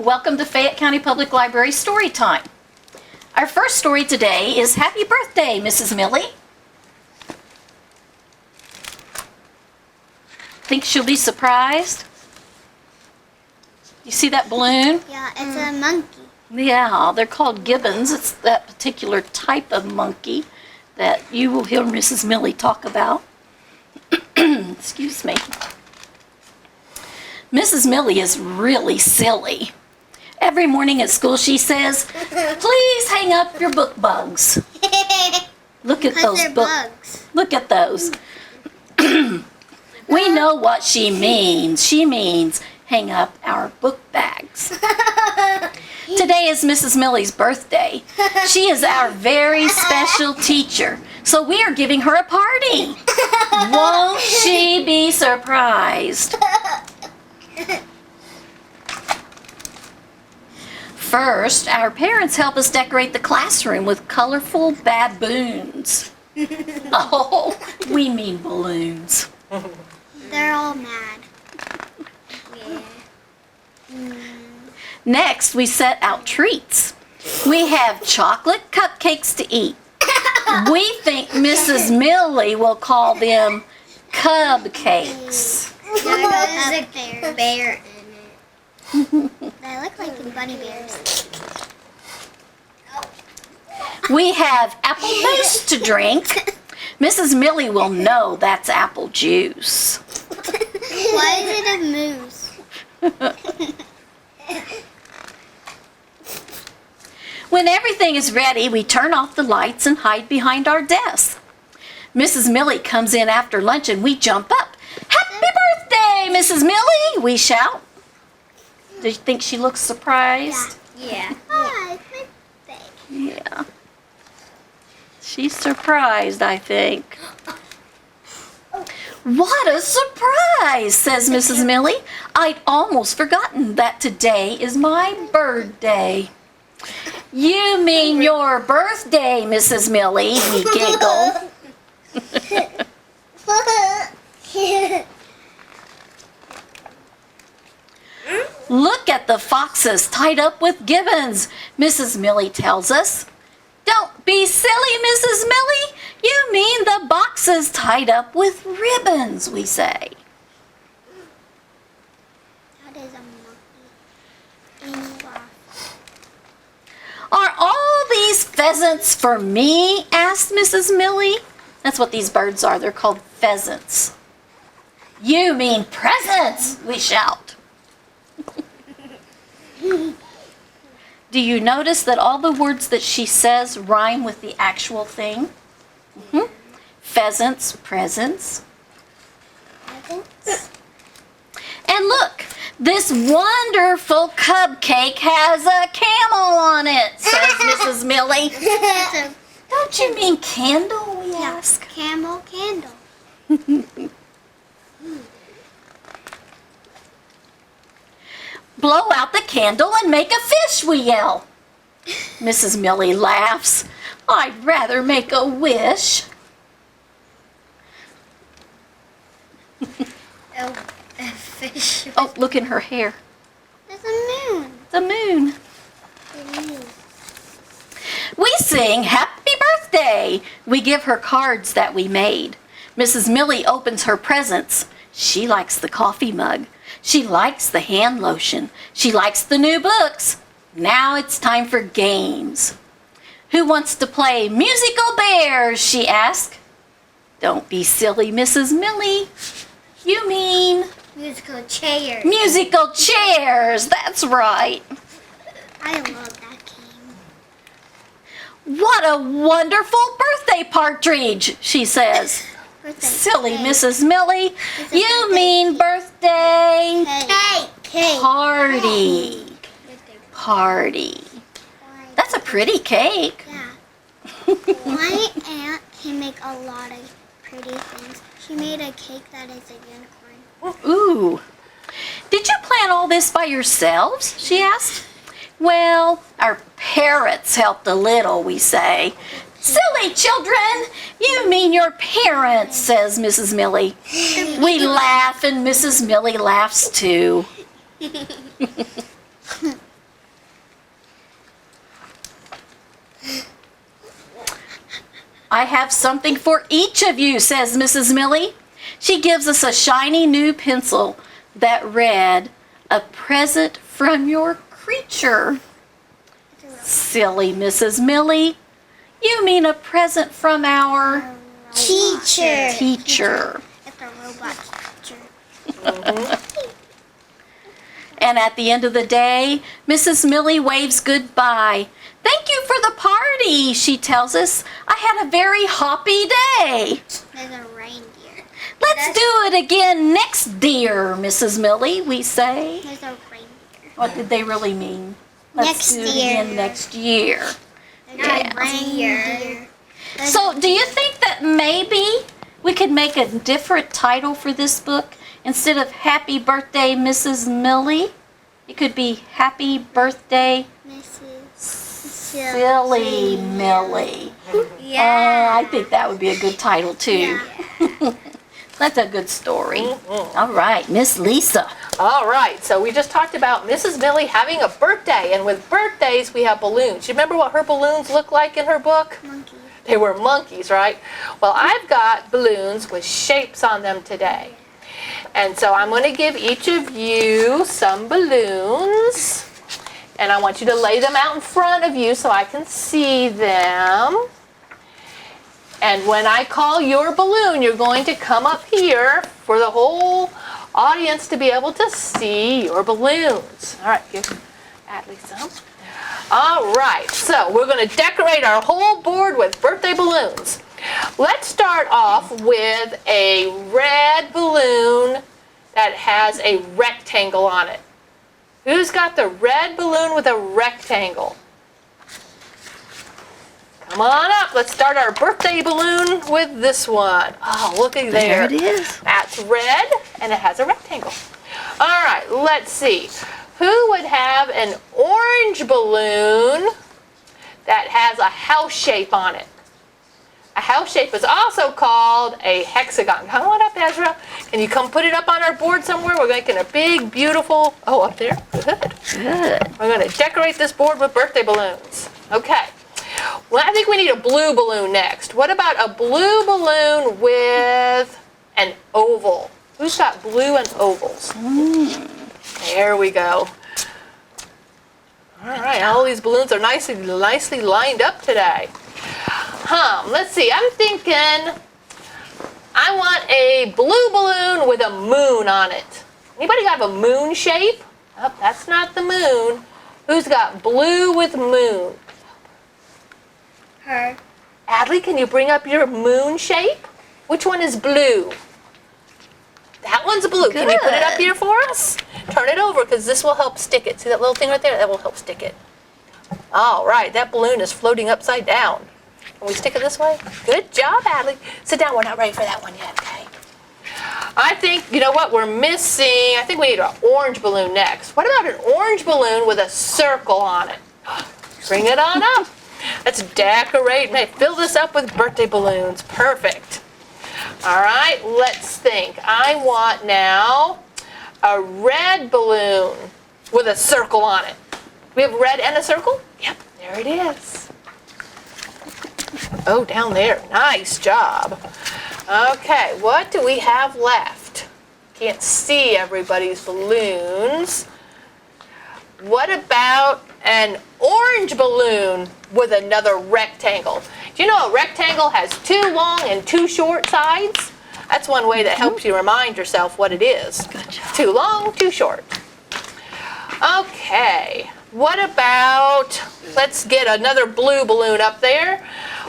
Welcome to Fayette County Public Library Storytime. Our first story today is Happy Birthday, Mrs. Millie. Think she'll be surprised? You see that balloon? Yeah, it's a monkey. Yeah, they're called gibbons. It's that particular type of monkey that you will hear Mrs. Millie talk about. Excuse me. Mrs. Millie is really silly. Every morning at school she says, "Please hang up your book bugs." Look at those books. Look at those. We know what she means. She means hang up our book bags. Today is Mrs. Millie's birthday. She is our very special teacher, so we are giving her a party. Won't she be surprised? First, our parents help us decorate the classroom with colorful baboons. Oh, we mean balloons. They're all mad. Yeah. Next, we set out treats. We have chocolate cupcakes to eat. We think Mrs. Millie will call them cupcakes. There's a bear in it. They look like bunny bears. We have apple mousse to drink. Mrs. Millie will know that's apple juice. Why is it a moose? When everything is ready, we turn off the lights and hide behind our desks. Mrs. Millie comes in after lunch and we jump up. "Happy birthday, Mrs. Millie!" we shout. Do you think she looks surprised? Yeah. Hi, it's my birthday. Yeah. She's surprised, I think. "What a surprise," says Mrs. Millie. "I'd almost forgotten that today is my birthday." "You mean your birthday, Mrs. Millie," we giggle. "Look at the foxes tied up with gibbons," Mrs. Millie tells us. "Don't be silly, Mrs. Millie. You mean the boxes tied up with ribbons," we say. That is a monkey. "Are all these pheasants for me?" asked Mrs. Millie. That's what these birds are. They're called pheasants. "You mean presents," we shout. Do you notice that all the words that she says rhyme with the actual thing? Mm-hmm. Pheasants, presents. And look, this wonderful cupcake has a camel on it, says Mrs. Millie. Don't you mean candle, we ask? Camel candle. "Blow out the candle and make a fish," we yell. Mrs. Millie laughs. "I'd rather make a wish." Oh, a fish. Oh, look in her hair. There's a moon. The moon. We sing "Happy Birthday." We give her cards that we made. Mrs. Millie opens her presents. She likes the coffee mug. She likes the hand lotion. She likes the new books. Now it's time for games. "Who wants to play musical bears?" she asked. Don't be silly, Mrs. Millie. You mean Musical chairs. musical chairs. That's right. I love that game. "What a wonderful birthday partridge," she says. Birthday Silly cake. Mrs. Millie. It's a You birthday mean birthday Cake. party. Birthday Party. That's a pretty cake. Yeah. My aunt can make a lot of pretty things. She made a cake that is a unicorn. Ooh. "Did you plan all this by yourselves?" she asked. "Well, our parrots helped a little," we say. "Silly children! You mean your parents," says Mrs. Millie. We laugh and Mrs. Millie laughs too. I have something for each of you, says Mrs. Millie. She gives us a shiny new pencil that read, a present from your creature. Silly Mrs. Millie. You mean a present from our teacher. teacher. It's a robot teacher. And at the end of the day, Mrs. Millie waves goodbye. Thank you for the party, she tells us. I had a very hoppy day. There's a reindeer. Let's do it again next year, Mrs. Millie, we say. There's a reindeer. What did they really mean? Next do it year. again next year. There's a reindeer. So do you think that maybe we could make a different title for this book? Instead of Happy Birthday, Mrs. Millie, it could be Happy Birthday, Mrs. Silly Millie. Yeah. I think that would be a good title too. Yeah. That's a good story. All right, Miss Lisa. All right, so we just talked about Mrs. Millie having a birthday, and with birthdays we have balloons. You remember what her balloons look like in her book? Monkey. They were monkeys, right? Well, I've got balloons with shapes on them today. And so I'm going to give each of you some balloons. And I want you to lay them out in front of you so I can see them. And when I call your balloon, you're going to come up here for the whole audience to be able to see your balloons. All right, give Adley some. All right, so we're going to decorate our whole board with birthday balloons. Let's start off with a red balloon that has a rectangle on it. Who's got the red balloon with a rectangle? Come on up. Let's start our birthday balloon with this one. Oh, look at there. There it is. That's red, and it has a rectangle. All right, let's see. Who would have an orange balloon that has a house shape on it? A house shape is also called a hexagon. Come on up, Ezra. Can you come put it up on our board somewhere? We're making a big, beautiful, oh, up there. Good. Good. We're going to decorate this board with birthday balloons. Okay. Well, I think we need a blue balloon next. What about a blue balloon with an oval? Who's got blue and ovals? There we go. All right, all these balloons are nicely lined up today. Let's see, I'm thinking I want a blue balloon with a moon on it. Anybody got a moon shape? Oh, that's not the moon. Who's got blue with moon? Her. Adley, can you bring up your moon shape? Which one is blue? That one's blue. Can you put it up Good. here for us? Turn it over because this will help stick it. See that little thing right there? That will help stick it. All right, that balloon is floating upside down. Can we stick it this way? Good job, Adley. Sit down. We're not ready for that one yet, okay? I think, you know what, we're missing, I think we need an orange balloon next. What about an orange balloon with a circle on it? Bring it on up. Let's decorate and fill this up with birthday balloons. Perfect. All right, let's think. I want now a red balloon with a circle on it. We have red and a circle? Yep, there it is. Oh, down there. Nice job. Okay, what do we have left? Can't see everybody's balloons. What about an orange balloon with another rectangle? Do you know a rectangle has two long and two short sides? That's one way that helps you remind yourself what it is. Good job. Too long, too short. Okay, what about, let's get another blue balloon up there.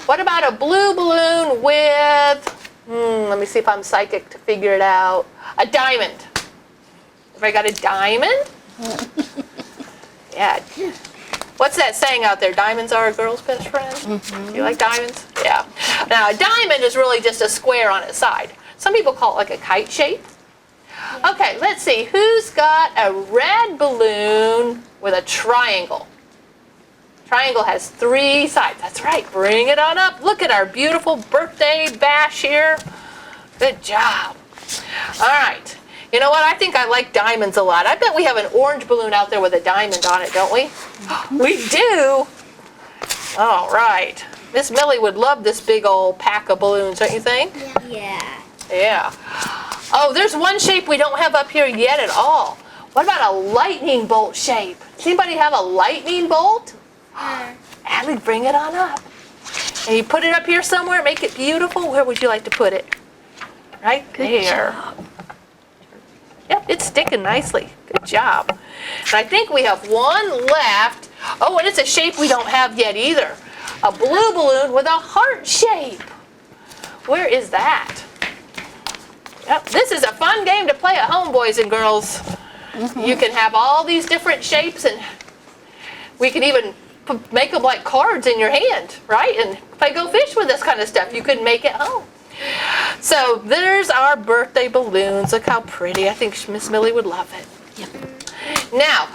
What about a blue balloon with, let me see if I'm psychic to figure it out, a diamond. Everybody got a diamond? Yeah. What's that saying out there? Diamonds are a girl's best friend? Mm-hmm. You like diamonds? Yeah. Now, a diamond is really just a square on its side. Some people call it like a kite shape. Yeah. Okay, let's see. Who's got a red balloon with a triangle? Triangle has three sides. That's right. Bring it on up. Look at our beautiful birthday bash here. Good job. All right. You know what? I think I like diamonds a lot. I bet we have an orange balloon out there with a diamond on it, don't we? We do. All right. Miss Millie would love this big old pack of balloons, don't you think? Yeah. Yeah. Oh, there's one shape we don't have up here yet at all. What about a lightning bolt shape? Does anybody have a lightning bolt? Adley, bring it on up. And you put it up here somewhere, make it beautiful. Where would you like to put it? Right there. Yep, it's sticking nicely. Good job. And I think we have one left. Oh, and it's a shape we don't have yet either. A blue balloon with a heart shape. Where is that? Yep, this is a fun game to play at home, boys and girls. You can have all these different shapes, and we can even make them like cards in your hand, right? And play go fish with this kind of stuff. You could make it home. So there's our birthday balloons. Look how pretty. I think Miss Millie would love it. Yep. Now,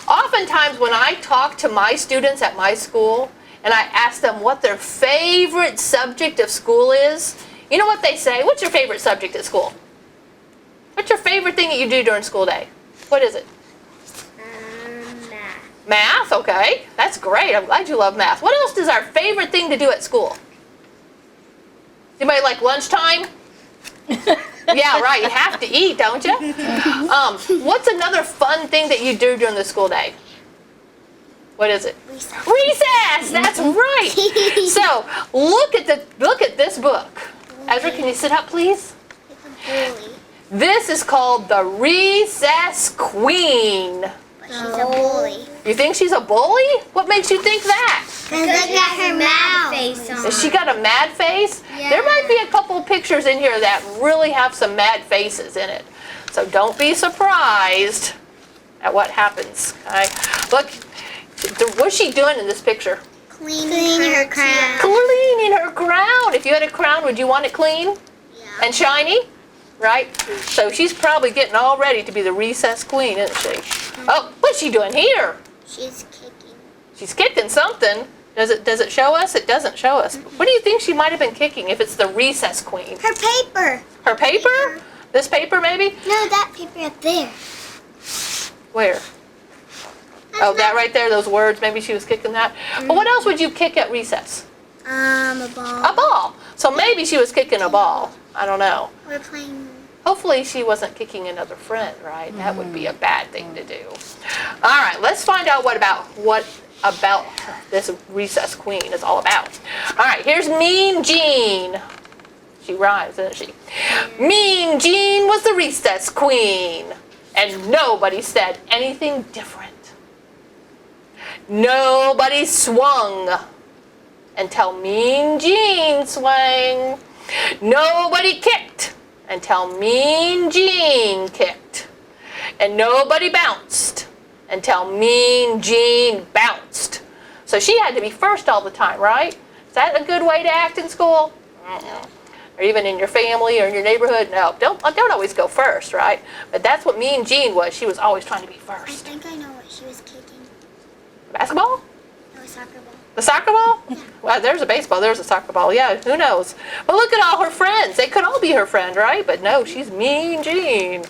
oftentimes when I talk to my students at my school and I ask them what their favorite subject of school is, you know what they say? What's your favorite subject at school? What's your favorite thing that you do during school day? What is it? Math. Math, okay. That's great. I'm glad you love math. What else is our favorite thing to do at school? Anybody like lunchtime? Yeah, right. You have to eat, don't you? What's another fun thing that you do during the school day? What is it? Recess. Recess. That's right. So look at this book. Ezra, can you sit up, please? It's a bully. This is called The Recess Queen. But she's a bully. You think she's a bully? What makes you think that? Because look at her mouth. Face on. Has she got a mad face? Yeah. There might be a couple of pictures in here that really have some mad faces in it. So don't be surprised at what happens. Okay? Look, what's she doing in this picture? Cleaning her crown. Cleaning her crown. If you had a crown, would you want it clean Yeah. and shiny? Right? So she's probably getting all ready to be the recess queen, isn't she? Oh, what's she doing here? She's kicking. She's kicking something. Does it show us? It doesn't show us. What do you think she might have been kicking if it's the recess queen? Her paper. Her paper? This paper maybe? No, that paper up there. Where? Oh, that right there, those words, maybe she was kicking that. Well, what else would you kick at recess? A ball. A ball. So maybe she was kicking a ball. I don't know. We're playing. Hopefully she wasn't kicking another friend, right? That would be a bad thing to do. All right, let's find out what about this recess queen is all about. All right, here's Mean Jean. She rhymes, doesn't she? Mean Jean was the recess queen, and nobody said anything different. Nobody swung until Mean Jean swang. Nobody kicked until Mean Jean kicked. And nobody bounced until Mean Jean bounced. So she had to be first all the time, right? Is that a good way to act in school? Or even in your family or in your neighborhood? No, don't always go first, right? But that's what Mean Jean was. She was always trying to be I first. think I know what she was kicking. Basketball? No, soccer ball. The soccer ball? Well, there's a baseball, there's a soccer ball. Yeah, who knows? But look at all her friends. They could all be her friend, right? But no, she's Mean Jean.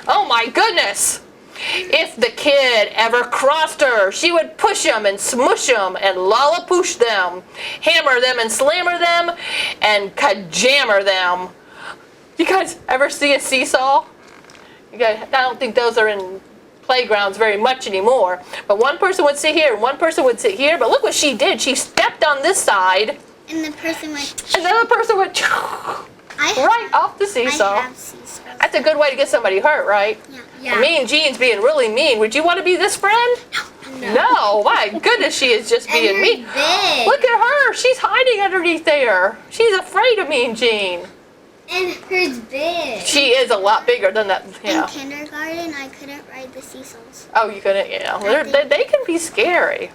Oh my goodness. If the kid ever crossed her, she would push them and smush them and lollapoosh them, hammer them and slammer them, and kajammer them. You guys ever see a seesaw? You guys, I don't think those are in playgrounds very much anymore. But one person would sit here and one person would sit here. But look what she did. She stepped on this side. And the person went. And the other person went right off the seesaw. I have seesaws. That's a good way to get somebody hurt, right? Yeah. Mean Jean's being really mean. Would you want to be this friend? No. My goodness, she is just being mean. Big. Look at her. She's hiding underneath there. She's afraid of Mean Jean. And hers big. She is a lot bigger than that. Yeah. In kindergarten, I couldn't ride the seesaws. Oh, you couldn't? Yeah. They can be scary.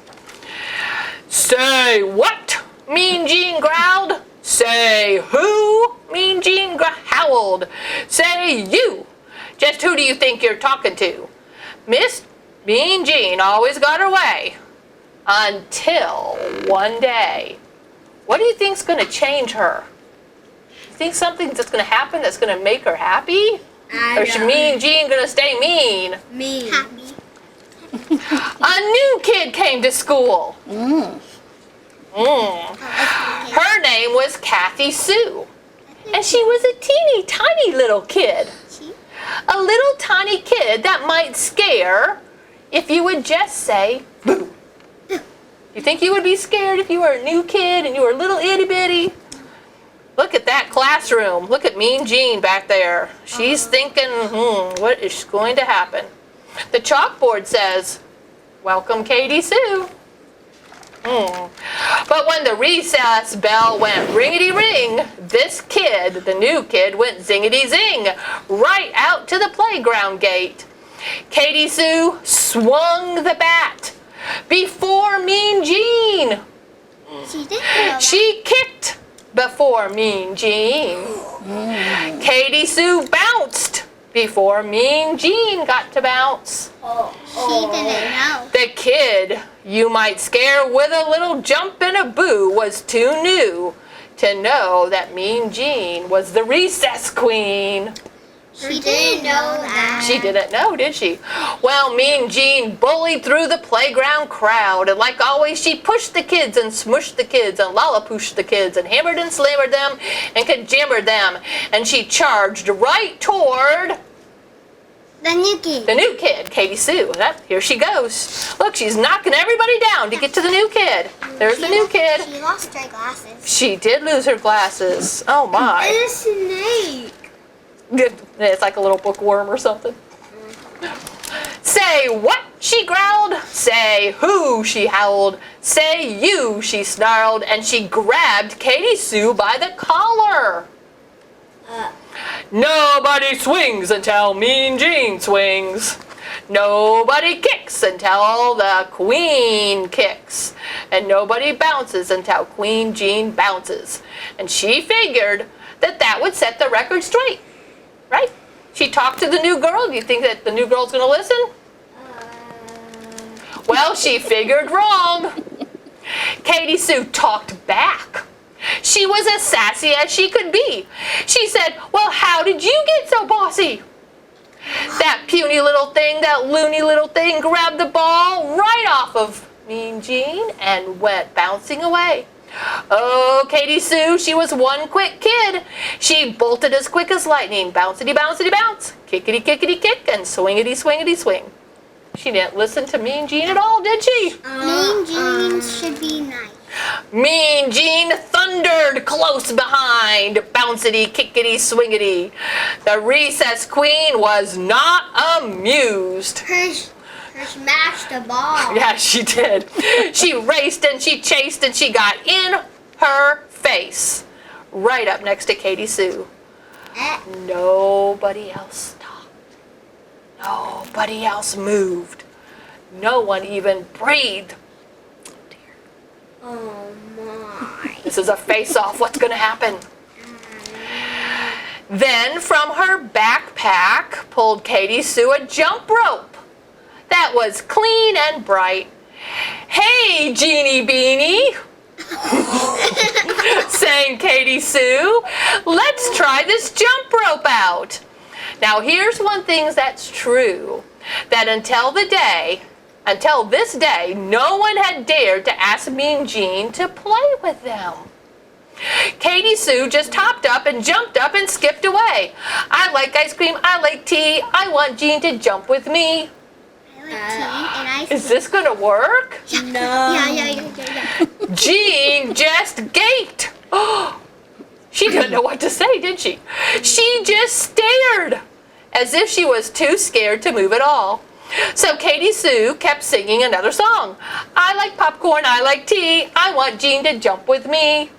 Say what? Mean Jean growled. Say who? Mean Jean howled. Say you. Just who do you think you're talking to? Miss Mean Jean always got her way. Until one day. What do you think's going to change her? You think something that's going to happen that's going to make her happy? Or is Mean Jean going to stay mean? Mean. Happy. A new kid came to school. name was Kathy Sue. And she was a teeny tiny little kid. A little tiny kid that might scare if you would just say, boo. You think you would be scared if you were a new kid and you were a little itty bitty? Look at that classroom. Look at Mean Jean back there. She's thinking, what is going to happen? The chalkboard says, welcome Katie Sue. But when the recess bell went ringety ring, this kid, the new kid, went zingety zing right out to the playground gate. Katie Sue swung the bat before Mean Jean. She didn't know that. She kicked before Mean Jean. Katie Sue bounced before Mean Jean got to bounce. She didn't know. The kid you might scare with a little jump and a boo was too new to know that Mean Jean was the recess queen. She didn't know that. She didn't know, did she? Well, Mean Jean bullied through the playground crowd, and like always, she pushed the kids and smushed the kids and lollapooshed the kids and hammered and slammered them and kajammered them, and she charged right toward The new kid. the new kid, Katie Sue. Here she goes. Look, she's knocking everybody down to get to the new kid. There's the new kid. She lost her glasses. She did lose her glasses. Oh my. a snake. It's like a little bookworm or something. Say what, she growled. Say who, she howled. Say you, she snarled. And she grabbed Katie Sue by the collar. Nobody swings until Mean Jean swings. Nobody kicks until the Queen kicks. And nobody bounces until Queen Jean bounces. And she figured that would set the record straight. Right? She talked to the new girl. Do you think that the new girl's going to listen? Well, she figured wrong. Katie Sue talked back. She was as sassy as she could be. She said, well, how did you get so bossy? That puny little thing, that loony little thing grabbed the ball right off of Mean Jean and went bouncing away. Oh, Katie Sue, she was one quick kid. She bolted as quick as lightning, bouncity, bouncity, bounce, kickity, kickity, kick, and swingity, swingity, swing. She didn't listen to Mean Jean at all, did she? Mean Jeans should be nice. Mean Jean thundered close behind, bouncity, kickity, swingity. The recess queen was not amused. Her smashed the ball. Yeah, she did. She raced and she chased and she got in her face. Right up next to Katie Sue. Nobody else stopped. Nobody else moved. No one even breathed. Oh my. This is a face-off. What's going to happen? Then from her backpack pulled Katie Sue a jump rope that was clean and bright. Hey, Jeannie Beanie, sang Katie Sue, let's try this jump rope out. Now here's one thing that's true, that until this day, no one had dared to ask Mean Jean to play with them. Katie Sue just hopped up and jumped up and skipped away. I like ice cream, I like tea, I want Jean to jump with me. I like tea and ice Is this gonna work? No. Yeah. Jean just gaped. She didn't know what to say, did she? She just stared, as if she was too scared to move at all. So Katie Sue kept singing another song. I like popcorn, I like tea, I want Jean to jump with me.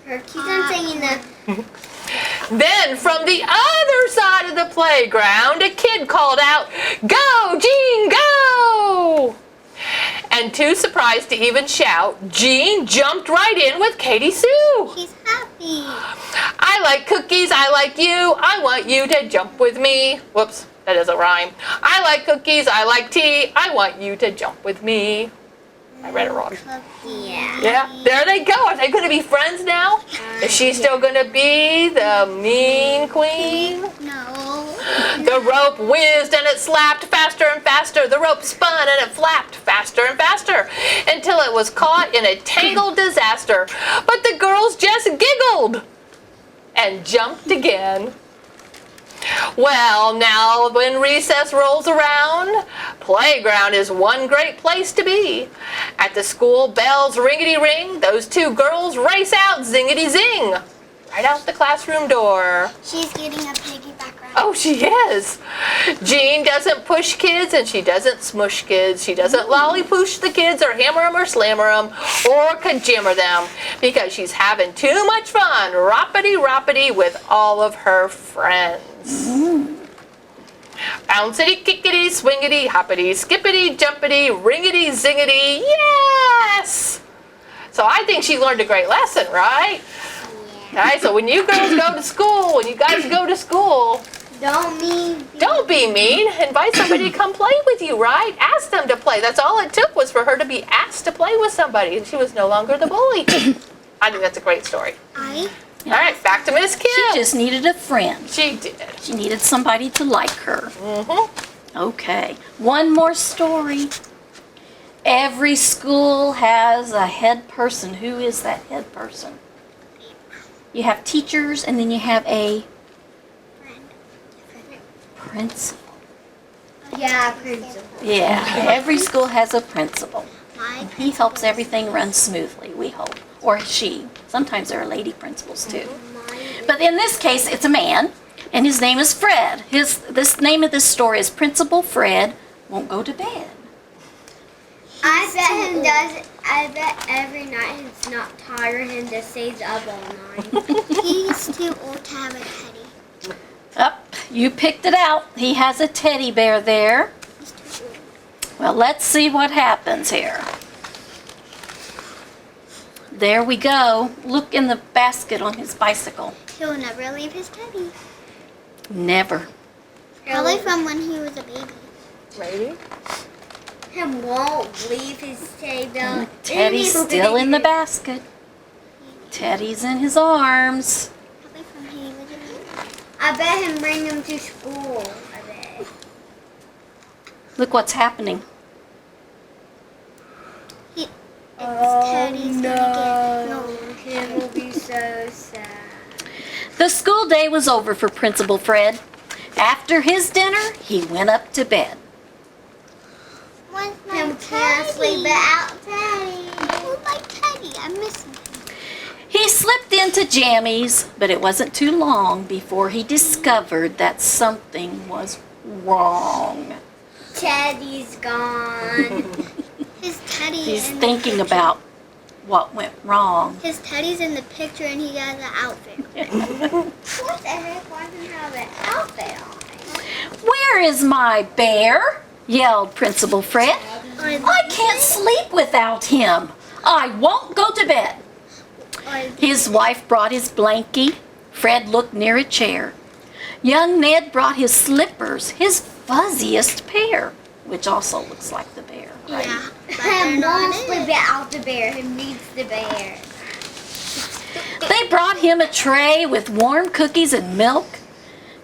Keep on singing the. Then from the other side of the playground, a kid called out, "Go, Jean, go!" And too surprised to even shout, Jean jumped right in with Katie Sue. She's happy. I like cookies, I like you, I want you to jump with me. Whoops, that doesn't rhyme. I like cookies, I like tea, I want you to jump with me. I read it wrong. Yeah, there they go. Are they going to be friends now? Is she still going to be the mean queen? No. The The rope whizzed and it slapped faster and faster. The rope spun and it flapped faster and faster until it was caught in a tangled disaster. But the girls just giggled and jumped again. Well, now when recess rolls around, playground is one great place to be. At the school bells ringety-ring, those two girls race out zingety-zing, right out the classroom door. She's getting a piggyback ride. Oh, she is. Jean doesn't push kids and she doesn't smush kids. She doesn't lolly-push the kids or hammer them or slammer them or kajammer them because she's having too much fun roppity-roppity with all of her friends. Bouncity, kickity, swingity, hoppity, skippity, jumpity, ringity, zingity, yes! So I think she learned a great lesson, right? Yeah. All right, so when you girls go to school, when you guys go to school, don't be mean. Invite somebody to come play with you, right? Ask them to play. That's all it took was for her to be asked to play with somebody, and she was no longer the bully. I think that's a great story. All right, back to Miss Kim. She just needed a friend. She did. She needed somebody to like her. Mm-hmm. Okay, one more story. Every school has a head person. Who is that head person? You have teachers and then you have a principal. Yeah, principal. Yeah, every school has a principal. My He helps everything run smoothly, we hope. Or she. Sometimes there are lady principals too. But in this case, it's a man, and his name is Fred. This name of this story is Principal Fred Won't Go to Bed. I bet every night it's not tired him just stays up all night. He's too old to have a teddy. Up, you picked it out. He has a teddy bear there. He's too old. Well, let's see what happens here. There we go. Look in the basket on his bicycle. He'll never leave his teddy. Never. Probably from when he was a baby. Maybe. He won't leave his teddy. Teddy's still in the basket. Teddy's in his arms. Probably from when he was a baby. I bet him bring him to school. I bet. Look what's happening. Teddy's gonna get Kim will be so sad. The school day was over for Principal Fred. After his dinner, he went up to bed. Where's my Kim teddy? can't sleep without Teddy. Where's my teddy? I'm missing him. He slipped into jammies, but it wasn't too long before he discovered that something was wrong. Teddy's gone. His teddy. He's in the thinking picture. about what went wrong. His teddy's in the picture and he has an outfit. What the heck? Why doesn't he have an outfit on? Where is my bear? Yelled Principal Fred. I can't sleep without him. I won't go to bed. His wife brought his blankie. Fred looked near a chair. Young Ned brought his slippers, his fuzziest pair, which also looks like the bear, right? Yeah. But Him they're won't not sleep it. without the bear. He needs the bear. They brought him a tray with warm cookies and milk.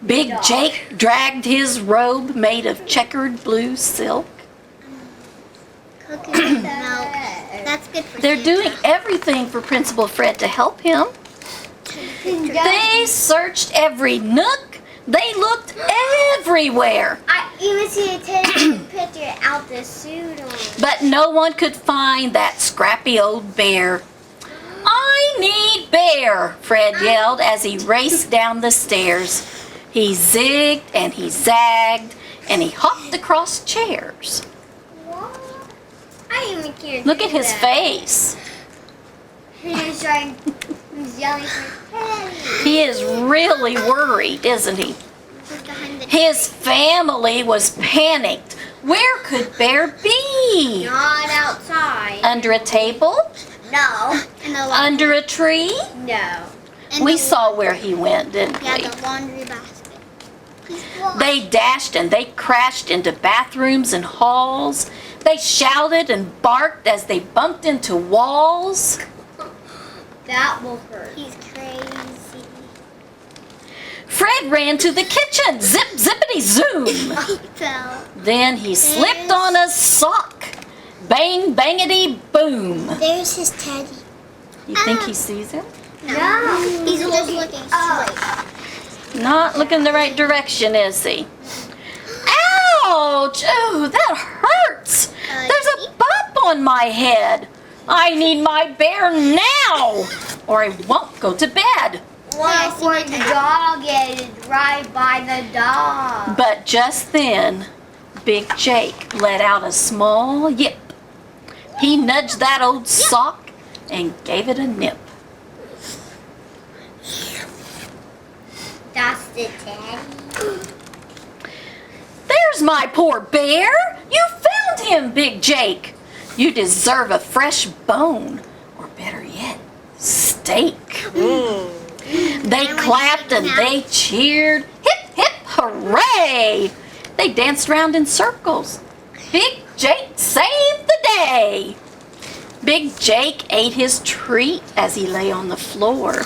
Big Jake dragged his robe made of checkered blue silk. Cookies and milk. That's good for They're Santa. doing everything for Principal Fred to help him. They searched every nook. They looked everywhere. I even see a Teddy picture out the suit on. But no one could find that scrappy old bear. I need Bear, Fred yelled as he raced down the stairs. He zigged and he zagged and he hopped across chairs. What? I even can't Look do at his that. face. He's trying. He's yelling for Teddy. He is really worried, isn't he? He's behind the His family was panicked. Where could Bear be? Not outside. Under a table? No. in the Under a tree? No. in We the- saw where he went, didn't Yeah, we? the laundry basket. They dashed and they crashed into bathrooms and halls. They shouted and barked as they bumped into walls. That will hurt. He's crazy. Fred ran to the kitchen. Zip, zippity, zoo. He fell. Then he slipped on a sock. Bang, bangity, boom. There's his teddy. You think he sees him? No. He's just looking straight. Not looking the right direction, is he? Ouch! Ooh, that hurts. There's a bump on my head. I need my bear now, or I won't go to bed. What would the dog is right by the dog? But just then, Big Jake let out a small yip. He nudged that old sock and gave it a nip. That's the teddy. There's my poor bear. You found him, Big Jake. You deserve a fresh bone, or better yet, steak. They clapped and they cheered. Hip, hip, hooray! They danced round in circles. Big Jake saved the day. Big Jake ate his treat as he lay on the floor.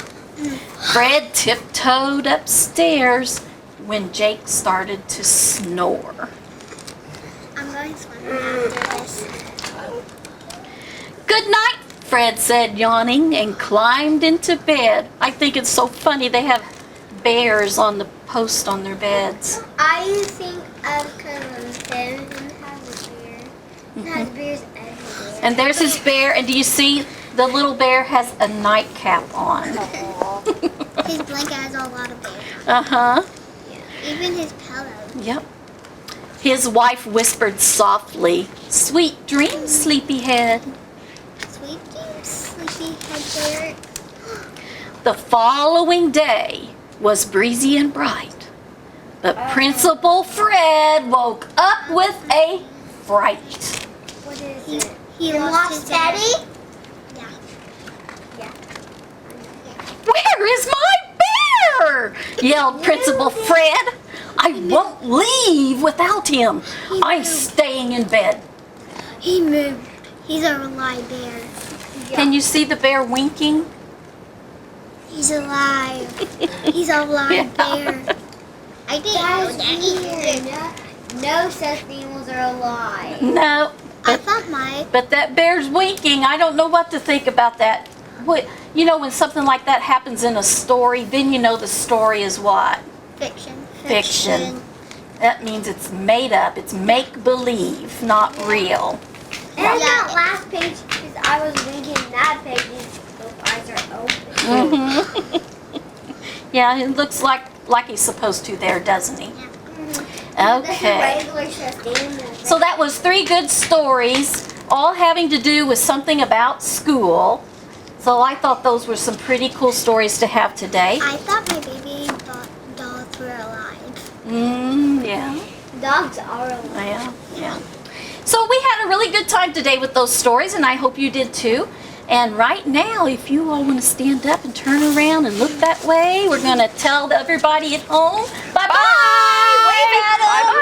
Fred tiptoed upstairs when Jake started to snore. I'm going swimming after this. Good night, Fred said, yawning, and climbed into bed. I think it's so funny they have bears on the post on their beds. I think of because Ben has a bear. It has bears everywhere. And there's his bear, and do you see the little bear has a nightcap on? His blanket has a lot of bears. Uh-huh. Even his pillow. Yep. His wife whispered softly, "Sweet dreams, sleepyhead." Sweet dreams, sleepyhead bear. The following day was breezy and bright, but Principal Fred woke up with a fright. What is it? He lost lost his his daddy? bear. "Where is my bear?" yelled Principal Fred. "I won't leave without him. I'm staying in bed." He moved. He's a live bear. Can you see the bear winking? He's alive. He's a live Yeah. bear. I didn't know Daddy. No such animals are alive. No, I thought my but that bear's winking. I don't know what to think about that. What, you know, when something like that happens in a story, then you know the story is what? fiction. Fiction. That means it's made up. It's make-believe, not real. And Yeah. that last page, because I was reading that page, those eyes are open. Yeah, it looks like he's supposed to there, doesn't he? That's a Okay. regular stuffed animal. So that was 3 good stories, all having to do with something about school. So I thought those were some pretty cool stories to have today. I thought my baby dolls were alive. Yeah. Dogs are alive. Yeah. So we had a really good time today with those stories, and I hope you did too. And right now, if you all want to stand up and turn around and look that way, we're going to tell everybody at home, bye-bye. Wave at 'em. Bye-bye.